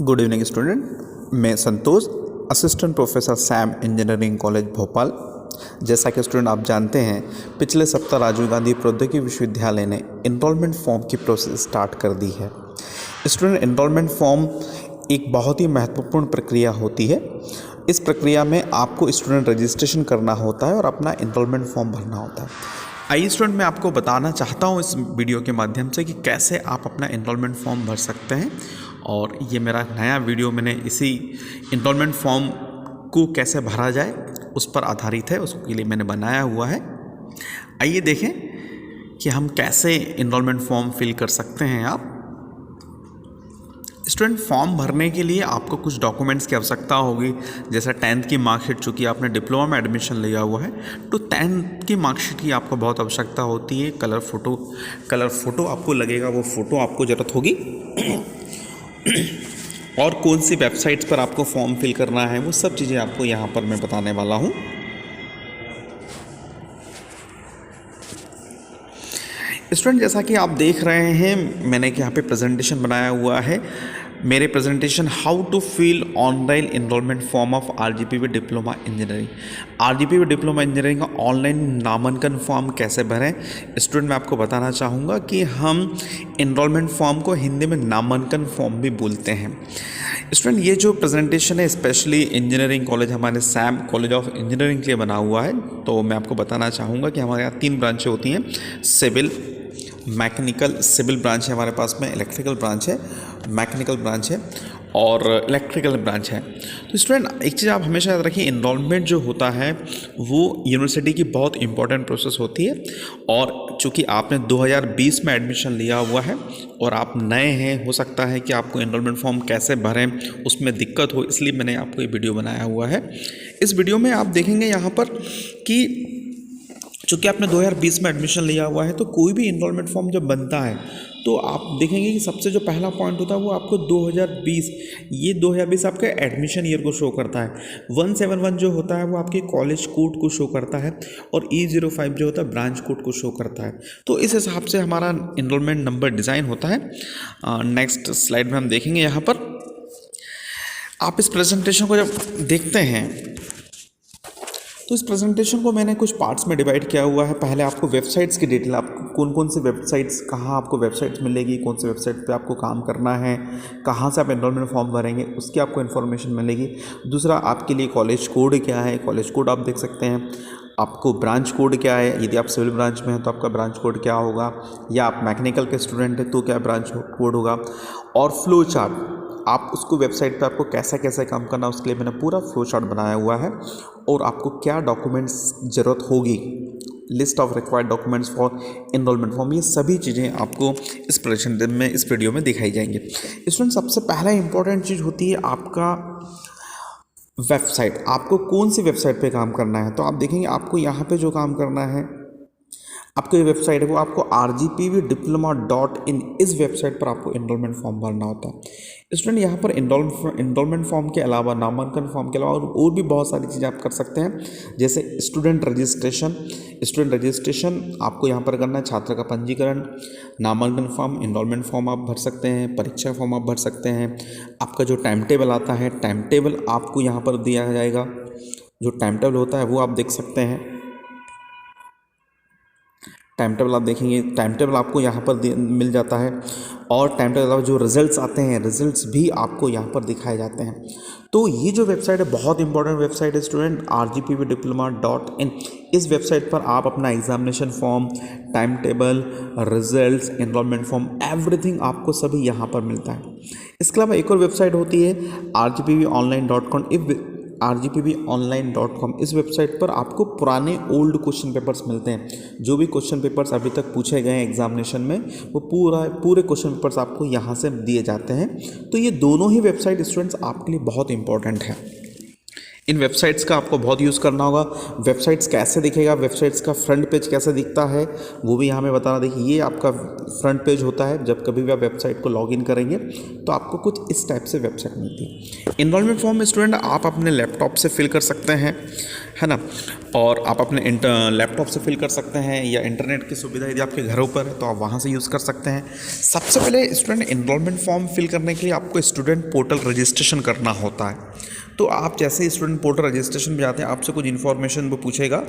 Good evening student, मैं Santosh, assistant professor Sam engineering college Bhopal. जैसा कि स्टूडेंट आप जानते हैं, पिछले सप्ताह राजीव गांधी प्रौद्योगिकी विश्वविद्यालय ने इनरोलमेंट फॉर्म की प्रोसेस स्टार्ट कर दी है। स्टूडेंट, इनरोलमेंट फॉर्म एक बहुत ही महत्वपूर्ण प्रक्रिया होती है। इस प्रक्रिया में आपको स्टूडेंट रजिस्ट्रेशन करना होता है और अपना इनरोलमेंट फॉर्म भरना होता है। आइए स्टूडेंट, मैं आपको बताना चाहता हूँ इस वीडियो के माध्यम से कि कैसे आप अपना इनरोलमेंट फॉर्म भर सकते हैं। और ये मेरा नया वीडियो मैंने इसी इनरोलमेंट फॉर्म को कैसे भरा जाए उस पर आधारित है, उसके लिए मैंने बनाया हुआ है। आइए देखें कि हम कैसे इनरोलमेंट फॉर्म फिल कर सकते हैं। आप स्टूडेंट, फॉर्म भरने के लिए आपको कुछ डॉक्यूमेंट्स की आवश्यकता होगी, जैसे 10th की मार्कशीट। चूँकि आपने डिप्लोमा में एडमिशन लिया हुआ है तो 10th की मार्कशीट की आपको बहुत आवश्यकता होती है। कलर फ़ोटो आपको लगेगा, वो फ़ोटो आपको ज़रूरत होगी। और कौन सी वेबसाइट्स पर आपको फॉर्म फिल करना है, वो सब चीज़ें आपको यहाँ पर मैं बताने वाला हूँ। स्टूडेंट, जैसा कि आप देख रहे हैं, मैंने यहाँ पे प्रेजेंटेशन बनाया हुआ है। मेरे presentation how to fill online enrolment form of RGPV diploma engineering. RGPV diploma engineering का ऑनलाइन नामांकन फॉर्म कैसे भरें। स्टूडेंट, मैं आपको बताना चाहूँगा कि हम इनरोलमेंट फॉर्म को हिंदी में नामांकन फॉर्म भी बोलते हैं। स्टूडेंट, ये जो प्रेजेंटेशन है स्पेशली इंजीनियरिंग कॉलेज, हमारे सैम कॉलेज ऑफ इंजीनियरिंग के लिए बना हुआ है। तो मैं आपको बताना चाहूँगा कि हमारे यहाँ 3 ब्रांचें होती हैं, सिविल, मैकेनिकल। सिविल ब्रांच है हमारे पास में, इलेक्ट्रिकल ब्रांच है, मैकेनिकल ब्रांच है और इलेक्ट्रिकल ब्रांच है। तो स्टूडेंट, एक चीज़ आप हमेशा याद रखिए, इनरोलमेंट जो होता है वो यूनिवर्सिटी की बहुत इंपॉर्टेंट प्रोसेस होती है। और चूँकि आपने 2020 में एडमिशन लिया हुआ है और आप नए हैं, हो सकता है कि आपको इनरोलमेंट फॉर्म कैसे भरें उसमें दिक्कत हो, इसलिए मैंने आपको ये वीडियो बनाया हुआ है। इस वीडियो में आप देखेंगे यहाँ पर कि चूँकि आपने 2020 में एडमिशन लिया हुआ है तो कोई भी इनरोलमेंट फॉर्म जब बनता है तो आप देखेंगे कि सबसे जो पहला पॉइंट होता है वो आपको 2020 आपके एडमिशन ईयर को शो करता है। 171 जो होता है वो आपके कॉलेज कोड को शो करता है और E05 जो होता है ब्रांच कोड को शो करता है। तो इस हिसाब से हमारा इनरोलमेंट नंबर डिज़ाइन होता है। नेक्स्ट स्लाइड में हम देखेंगे, यहाँ पर आप इस प्रेजेंटेशन को जब देखते हैं तो इस प्रेजेंटेशन को मैंने कुछ पार्ट्स में डिवाइड किया हुआ है। पहले आपको वेबसाइट्स की डिटेल, आपको कौन कौन सी वेबसाइट्स, कहाँ आपको वेबसाइट्स मिलेगी, कौन सी वेबसाइट पे आपको काम करना है, कहाँ से आप एनरोलमेंट फॉर्म भरेंगे, उसकी आपको इन्फॉर्मेशन मिलेगी। दूसरा, आपके लिए कॉलेज कोड क्या है, कॉलेज कोड आप देख सकते हैं। आपको ब्रांच कोड क्या है, यदि आप सिविल ब्रांच में हैं तो आपका ब्रांच कोड क्या होगा, या आप मैकेनिकल के स्टूडेंट हैं तो क्या ब्रांच कोड होगा। और फ्लो चार्ट, आप उसको वेबसाइट पे आपको कैसे कैसे काम करना है उसके लिए मैंने पूरा फ्लो चार्ट बनाया हुआ है। और आपको क्या डॉक्यूमेंट्स ज़रूरत होगी, list of required documents for enrolment form, ये सभी चीज़ें आपको इस प्रेजेंटेशन में, इस वीडियो में दिखाई जाएंगी। स्टूडेंट, सबसे पहला इंपॉर्टेंट चीज़ होती है आपका वेबसाइट। आपको कौन सी वेबसाइट पे काम करना है, तो आप देखेंगे आपको यहाँ पे जो काम करना है, आपको ये वेबसाइट है वो आपको rgpvdiploma.in, इस वेबसाइट पर आपको इनरोलमेंट फॉर्म भरना होता है। स्टूडेंट, यहाँ पर इनरोलमेंट फॉर्म के अलावा, नामांकन फॉर्म के अलावा और भी बहुत सारी चीज़ें आप कर सकते हैं, जैसे स्टूडेंट रजिस्ट्रेशन आपको यहाँ पर करना है, छात्र का पंजीकरण, नामांकन फॉर्म, इनरोलमेंट फॉर्म आप भर सकते हैं, परीक्षा फॉर्म आप भर सकते हैं। आपका जो टाइम टेबल आता है, टाइम टेबल आपको यहाँ पर दिया जाएगा, जो टाइम टेबल होता है वो आप देख सकते हैं। टाइम टेबल आप देखेंगे, टाइम टेबल आपको यहाँ पर मिल जाता है। और टाइम टेबल जो रिजल्ट्स आते हैं, रिजल्ट्स भी आपको यहाँ पर दिखाए जाते हैं। तो ये जो वेबसाइट है बहुत इंपॉर्टेंट वेबसाइट है स्टूडेंट, rgpvdiploma.in। इस वेबसाइट पर आप अपना examination form, time table, results, enrolment form, everything आपको सभी यहाँ पर मिलता है। इसके अलावा एक और वेबसाइट होती है rgpvonline.com। इस वेबसाइट पर आपको पुराने ओल्ड क्वेश्चन पेपर्स मिलते हैं। जो भी क्वेश्चन पेपर्स अभी तक पूछे गए हैं एग्जामिनेशन में, वो पूरे क्वेश्चन पेपर्स आपको यहाँ से दिए जाते हैं। तो ये दोनों ही वेबसाइट स्टूडेंट्स आपके लिए बहुत इंपॉर्टेंट है। इन वेबसाइट्स का आपको बहुत यूज़ करना होगा। वेबसाइट्स कैसे दिखेगा, वेबसाइट्स का फ्रंट पेज कैसे दिखता है वो भी यहाँ मैं बताना। देखिए, ये आपका फ्रंट पेज होता है। जब कभी भी आप वेबसाइट को लॉगिन करेंगे तो आपको कुछ इस टाइप से वेबसाइट मिलती है। इनरोलमेंट फॉर्म स्टूडेंट आप अपने लैपटॉप से फिल कर सकते हैं, है ना। और आप अपने लैपटॉप से फिल कर सकते हैं, या इंटरनेट की सुविधा यदि आपके घरों पर है तो आप वहाँ से यूज़ कर सकते हैं। सबसे पहले स्टूडेंट एनरोलमेंट फॉर्म फिल करने के लिए आपको स्टूडेंट पोर्टल रजिस्ट्रेशन करना होता है। तो आप जैसे ही स्टूडेंट पोर्टल रजिस्ट्रेशन में जाते हैं, आपसे कुछ इन्फॉर्मेशन वो पूछेगा,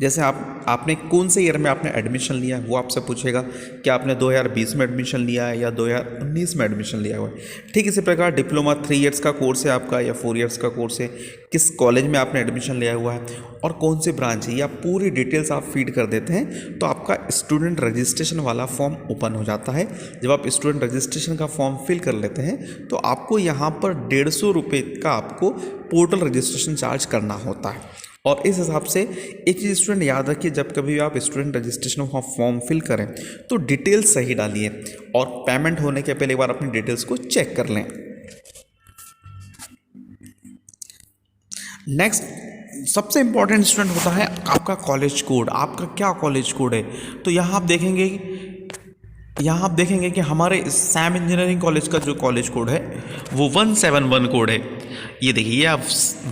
जैसे आपने कौन से ईयर में आपने एडमिशन लिया है वो आपसे पूछेगा, क्या आपने 2020 में एडमिशन लिया है या 2019 में एडमिशन लिया हुआ है। ठीक इसी प्रकार डिप्लोमा 3 इयर्स का कोर्स है आपका या 4 इयर्स का कोर्स है, किस कॉलेज में आपने एडमिशन लिया हुआ है और कौन सी ब्रांच है, या पूरी डिटेल्स आप फीड कर देते हैं तो आपका स्टूडेंट रजिस्ट्रेशन वाला फॉर्म ओपन हो जाता है। जब आप स्टूडेंट रजिस्ट्रेशन का फॉर्म फिल कर लेते हैं तो आपको यहाँ पर 150 रुपये का आपको पोर्टल रजिस्ट्रेशन चार्ज करना होता है। और इस हिसाब से एक चीज़ स्टूडेंट याद रखिए, जब कभी भी आप स्टूडेंट रजिस्ट्रेशन का फॉर्म फिल करें तो डिटेल्स सही डालिए और पेमेंट होने के पहले एक बार अपनी डिटेल्स को चेक कर लें। नेक्स्ट सबसे इंपॉर्टेंट स्टूडेंट होता है आपका कॉलेज कोड। आपका क्या कॉलेज कोड है, तो यहाँ आप देखेंगे कि हमारे सैम इंजीनियरिंग कॉलेज का जो कॉलेज कोड है वो 171 कोड है। ये देखिए, ये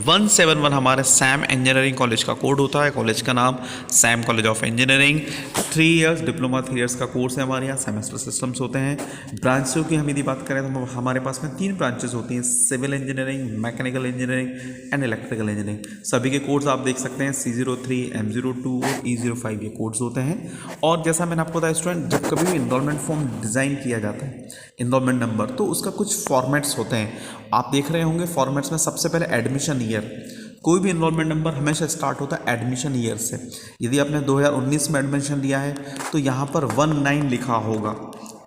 171 हमारे सैम इंजीनियरिंग कॉलेज का कोड होता है। कॉलेज का नाम Sam college of engineering. 3 years diploma 3 years का कोर्स है हमारे यहाँ। सेमेस्टर सिस्टम्स होते हैं। ब्रांचों की हम यदि बात करें तो हमारे पास में 3 ब्रांचेस होती हैं, civil engineering, mechanical engineering and electrical engineering. सभी के कोड्स आप देख सकते हैं, C03, M02 और E05 ये कोड्स होते हैं। और जैसा मैंने आपको बताया स्टूडेंट, जब कभी भी इनरोलमेंट फॉर्म डिज़ाइन किया जाता है, इनरोलमेंट नंबर, तो उसका कुछ फॉर्मेट्स होते हैं। आप देख रहे होंगे फॉर्मेट्स में सबसे पहले एडमिशन ईयर। कोई भी इनरोलमेंट नंबर हमेशा स्टार्ट होता है एडमिशन ईयर से। यदि आपने 2019 में एडमिशन लिया है तो यहाँ पर 19 लिखा होगा,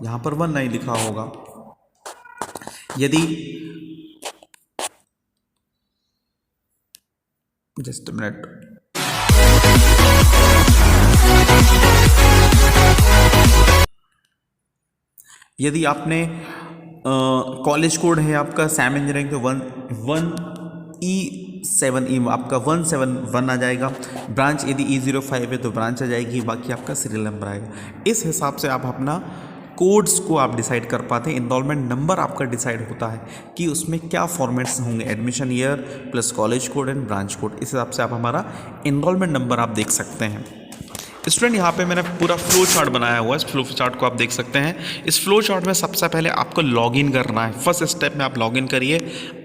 यहाँ पर 19 लिखा होगा। यदि जस्ट मिनट, यदि आपने कॉलेज कोड है आपका सैम इंजीनियरिंग तो 1E7E आपका 171 आ जाएगा। ब्रांच यदि E05 है तो ब्रांच आ जाएगी, बाकी आपका सीरियल नंबर आएगा। इस हिसाब से आप अपना कोड्स को आप डिसाइड कर पाते हैं। इनरोलमेंट नंबर आपका डिसाइड होता है कि उसमें क्या फॉर्मेट्स होंगे, admission year plus college code and branch code. इस हिसाब से आप हमारा इनरोलमेंट नंबर आप देख सकते हैं। स्टूडेंट यहाँ पे मैंने पूरा फ्लो चार्ट बनाया हुआ है, इस फ्लो चार्ट को आप देख सकते हैं। इस फ्लो चार्ट में सबसे पहले आपको लॉगिन करना है। फर्स्ट स्टेप में आप लॉगिन करिए,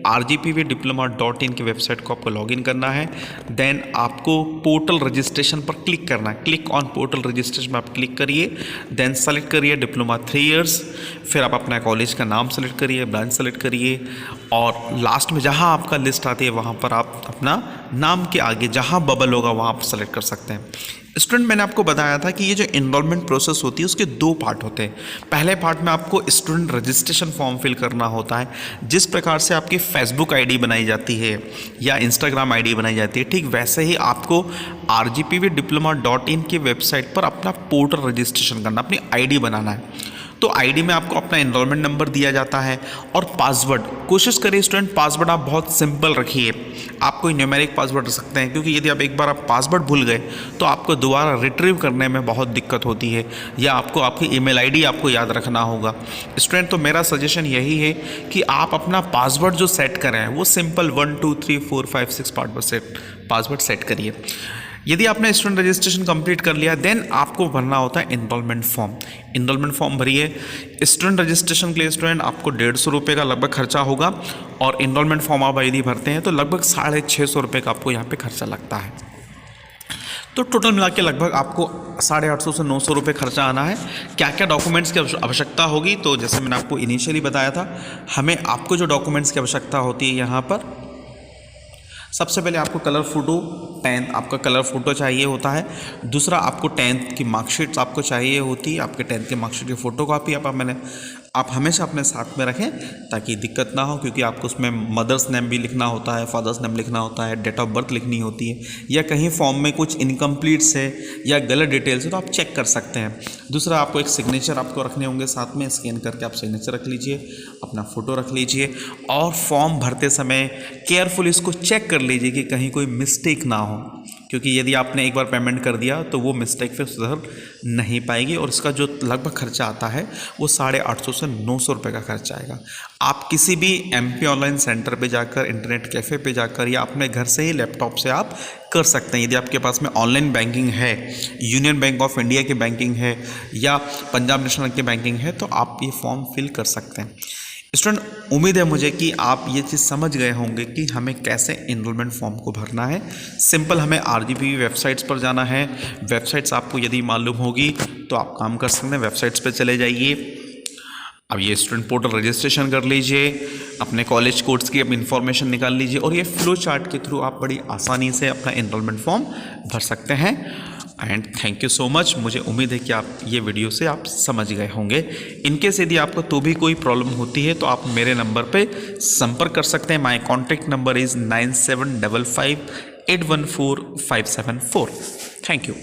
rgpvdiploma.in की वेबसाइट को आपको लॉगिन करना है। देन आपको पोर्टल रजिस्ट्रेशन पर क्लिक करना है। क्लिक ऑन पोर्टल रजिस्ट्रेशन में आप क्लिक करिए, देन सेलेक्ट करिए डिप्लोमा 3 इयर्स। फिर आप अपना कॉलेज का नाम सेलेक्ट करिए, ब्रांच सेलेक्ट करिए, और लास्ट में जहाँ आपका लिस्ट आती है वहाँ पर आप अपना नाम के आगे जहाँ बबल होगा वहाँ आप सेलेक्ट कर सकते हैं। स्टूडेंट मैंने आपको बताया था कि ये जो इनरोलमेंट प्रोसेस होती है उसके 2 पार्ट होते हैं। पहले पार्ट में आपको स्टूडेंट रजिस्ट्रेशन फॉर्म फिल करना होता है। जिस प्रकार से आपकी फेसबुक आईडी बनाई जाती है या इंस्टाग्राम आईडी बनाई जाती है, ठीक वैसे ही आपको rgpvdiploma.in की वेबसाइट पर अपना पोर्टल रजिस्ट्रेशन करना, अपनी आईडी बनाना है। तो आईडी में आपको अपना इनरोलमेंट नंबर दिया जाता है और पासवर्ड। कोशिश करिए स्टूडेंट पासवर्ड आप बहुत सिंपल रखिए। आप कोई न्यूमेरिक पासवर्ड रख सकते हैं, क्योंकि यदि आप एक बार आप पासवर्ड भूल गए तो आपको दोबारा रिट्रीव करने में बहुत दिक्कत होती है, या आपको आपकी ईमेल आईडी आपको याद रखना होगा। स्टूडेंट तो मेरा सजेशन यही है कि आप अपना पासवर्ड जो सेट करें वो सिंपल 1 2 3 4 5 6 पासवर्ड सेट करिए। यदि आपने स्टूडेंट रजिस्ट्रेशन कंप्लीट कर लिया, देन आपको भरना होता है इनरोलमेंट फॉर्म। इनरोलमेंट फॉर्म भरिए। स्टूडेंट रजिस्ट्रेशन के लिए स्टूडेंट आपको 150 रुपये का लगभग खर्चा होगा, और इनरोलमेंट फॉर्म आप यदि भरते हैं तो लगभग 650 रुपये का आपको यहाँ पे खर्चा लगता है। तो टोटल मिला के लगभग आपको 850 से 900 रुपये खर्चा आना है। क्या क्या डॉक्यूमेंट्स की आवश्यकता होगी, तो जैसे मैंने आपको इनिशियली बताया था, हमें आपको जो डॉक्यूमेंट्स की आवश्यकता होती है यहाँ पर, सबसे पहले आपको कलर फ़ोटो 10th आपका कलर फ़ोटो चाहिए होता है। दूसरा आपको 10th की मार्कशीट्स आपको चाहिए होती है। आपके 10th की मार्कशीट की फ़ोटो कापी आप हमेशा अपने साथ में रखें ताकि दिक्कत ना हो, क्योंकि आपको उसमें मदर्स नेम भी लिखना होता है, फादर्स नेम लिखना होता है, डेट ऑफ बर्थ लिखनी होती है, या कहीं फॉर्म में कुछ इनकम्प्लीट्स है या गलत डिटेल्स है तो आप चेक कर सकते हैं। दूसरा आपको एक सिग्नेचर आपको रखने होंगे साथ में, स्कैन करके आप सिग्नेचर रख लीजिए, अपना फ़ोटो रख लीजिए, और फॉर्म भरते समय केयरफुल इसको चेक कर लीजिए कि कहीं कोई मिस्टेक ना हो। क्योंकि यदि आपने एक बार पेमेंट कर दिया तो वो मिस्टेक फिर सुधर नहीं पाएगी और इसका जो लगभग खर्चा आता है वो 850 से 900 रुपये का खर्चा आएगा। आप किसी भी MP ऑनलाइन सेंटर पे जाकर, इंटरनेट कैफ़े पे जाकर या अपने घर से ही लैपटॉप से आप कर सकते हैं। यदि आपके पास में ऑनलाइन बैंकिंग है, यूनियन बैंक ऑफ इंडिया की बैंकिंग है या पंजाब नेशनल की बैंकिंग है, तो आप ये फॉर्म फिल कर सकते हैं। स्टूडेंट, उम्मीद है मुझे कि आप ये चीज़ समझ गए होंगे कि हमें कैसे इनरोलमेंट फॉर्म को भरना है। सिंपल, हमें RGP वेबसाइट्स पर जाना है। वेबसाइट्स आपको यदि मालूम होगी तो आप काम कर सकते हैं। वेबसाइट्स पे चले जाइए। अब ये स्टूडेंट पोर्टल रजिस्ट्रेशन कर लीजिए, अपने कॉलेज कोर्स की अब इन्फॉर्मेशन निकाल लीजिए और ये फ्लो चार्ट के थ्रू आप बड़ी आसानी से अपना इनरोलमेंट फॉर्म भर सकते हैं। And thank you so much. मुझे उम्मीद है कि आप ये वीडियो से आप समझ गए होंगे। इनकेस यदि आपको तो भी कोई प्रॉब्लम होती है तो आप मेरे नंबर पे संपर्क कर सकते हैं। My contact number is 9755814574। Thank you.